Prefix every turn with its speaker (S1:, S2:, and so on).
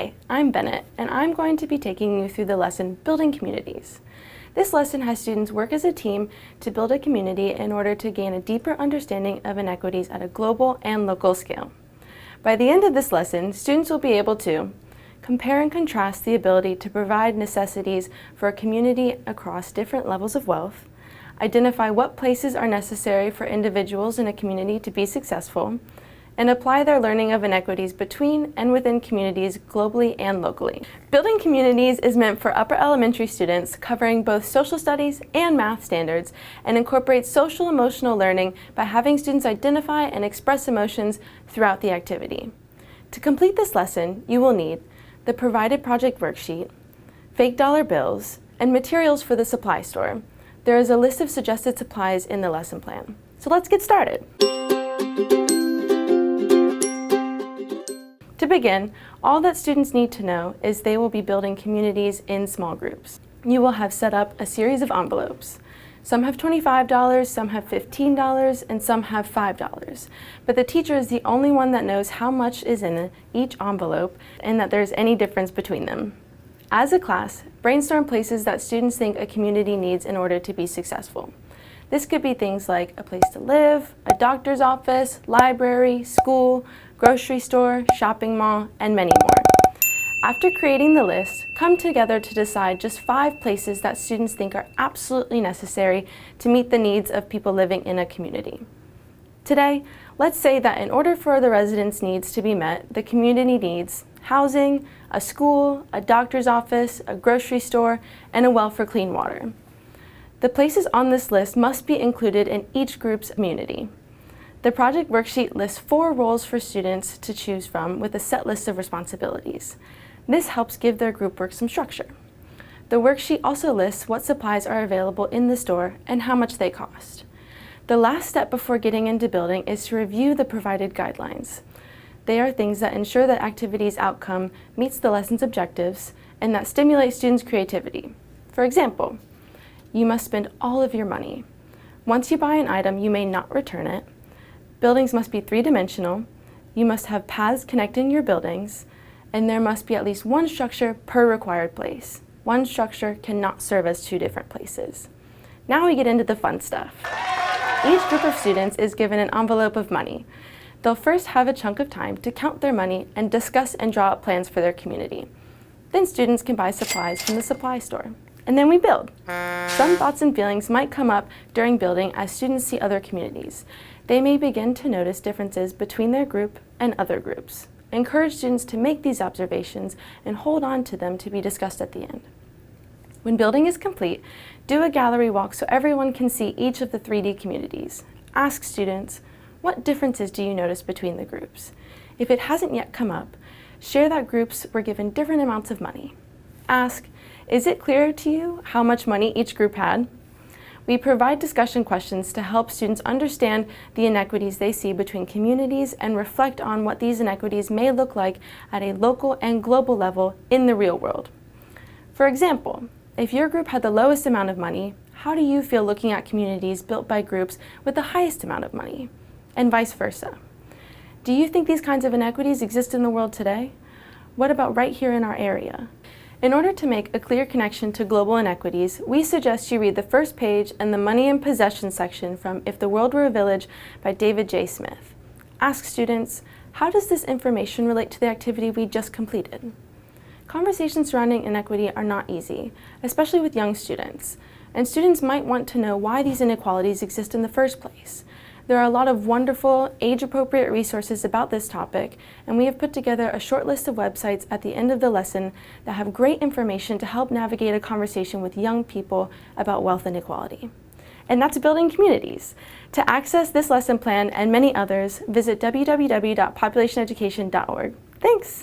S1: Hi, I'm Bennett, and I'm going to be taking you through the lesson Building Communities. This lesson has students work as a team to build a community in order to gain a deeper understanding of inequities at a global and local scale. By the end of this lesson, students will be able to compare and contrast the ability to provide necessities for a community across different levels of wealth, identify what places are necessary for individuals in a community to be successful, and apply their learning of inequities between and within communities globally and locally. Building Communities is meant for upper elementary students, covering both social studies and math standards, and incorporates social emotional learning by having students identify and express emotions throughout the activity. To complete this lesson, you will need the provided project worksheet, fake dollar bills, and materials for the supply store. There is a list of suggested supplies in the lesson plan. So let's get started. To begin, all that students need to know is they will be building communities in small groups. You will have set up a series of envelopes. Some have $25, some have $15, and some have $5. But the teacher is the only one that knows how much is in each envelope and that there's any difference between them. As a class, brainstorm places that students think a community needs in order to be successful. This could be things like a place to live, a doctor's office, library, school, grocery store, shopping mall, and many more. After creating the list, come together to decide just 5 places that students think are absolutely necessary to meet the needs of people living in a community. Today, let's say that in order for the residents' needs to be met, the community needs housing, a school, a doctor's office, a grocery store, and a well for clean water. The places on this list must be included in each group's community. The project worksheet lists 4 roles for students to choose from with a set list of responsibilities. This helps give their group work some structure. The worksheet also lists what supplies are available in the store and how much they cost. The last step before getting into building is to review the provided guidelines. They are things that ensure that activity's outcome meets the lesson's objectives and that stimulate students' creativity. For example, you must spend all of your money. Once you buy an item, you may not return it. Buildings must be 3-dimensional. You must have paths connecting your buildings, and there must be at least 1 structure per required place. 1 structure cannot serve as 2 different places. Now we get into the fun stuff. Each group of students is given an envelope of money. They'll first have a chunk of time to count their money and discuss and draw up plans for their community. Then students can buy supplies from the supply store. And then we build. Some thoughts and feelings might come up during building as students see other communities. They may begin to notice differences between their group and other groups. Encourage students to make these observations and hold on to them to be discussed at the end. When building is complete, do a gallery walk so everyone can see each of the 3D communities. Ask students, what differences do you notice between the groups? If it hasn't yet come up, share that groups were given different amounts of money. Ask, is it clear to you how much money each group had? We provide discussion questions to help students understand the inequities they see between communities and reflect on what these inequities may look like at a local and global level in the real world. For example, if your group had the lowest amount of money, how do you feel looking at communities built by groups with the highest amount of money? And vice versa. Do you think these kinds of inequities exist in the world today? What about right here in our area? In order to make a clear connection to global inequities, we suggest you read the first page and the Money and Possessions section from If the World Were a Village by David J. Smith. Ask students, how does this information relate to the activity we just completed? Conversations surrounding inequity are not easy, especially with young students, and students might want to know why these inequalities exist in the first place. There are a lot of wonderful, age-appropriate resources about this topic, and we have put together a short list of websites at the end of the lesson that have great information to help navigate a conversation with young people about wealth inequality. And that's Building Communities. To access this lesson plan and many others, visit www.populationeducation.org. Thanks!